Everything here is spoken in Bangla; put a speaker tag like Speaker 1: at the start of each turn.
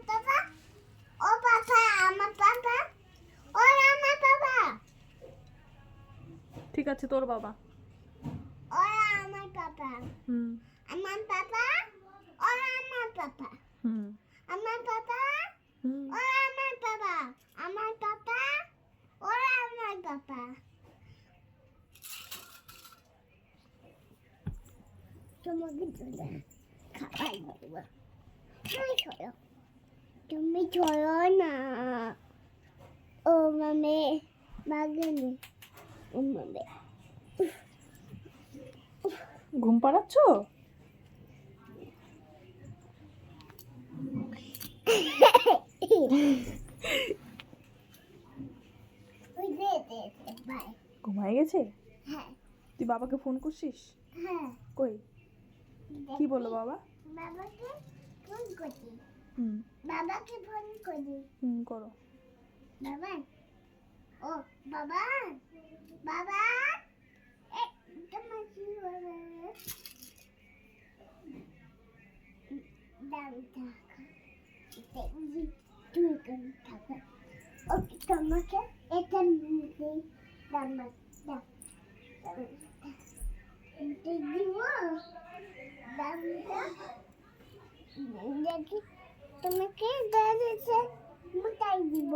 Speaker 1: পাপা ও পাপা আমার পাপা ওরা আমার পাপা
Speaker 2: ঠিক আছে তোর বাবা।
Speaker 1: ওরা আমার পাপা
Speaker 2: হুম
Speaker 1: আমার পাপা ওরা আমার পাপা
Speaker 2: হুম
Speaker 1: আমার পাপা
Speaker 2: হুম
Speaker 1: ওরা আমার পাপা আমার পাপা ওরা আমার পাপা তোমাকে চলে খাবার দেবো তুমি ছড়ো তুমি ছড়ো না ও মামে বাগানে ও মামে
Speaker 2: ঘুম পাড়াচ্ছ?
Speaker 1: ওই দে দে বাই
Speaker 2: ঘুমায় গেছে?
Speaker 1: হ্যাঁ
Speaker 2: তুই বাবাকে ফোন করছিস?
Speaker 1: হ্যাঁ
Speaker 2: কই কি বললো বাবা?
Speaker 1: বাবাকে ফোন করি
Speaker 2: হুম
Speaker 1: বাবাকে ফোন করি
Speaker 2: করো।
Speaker 1: বাবা ও বাবা বাবা এ তোমার কি হবে দাম টাকা দেখি তুই কোন টাকা ওকে তোমাকে এটা নিতে দাম দাম দিব দামটা দেখি তোমাকে দাঁড়িয়েছে মোটাই দিব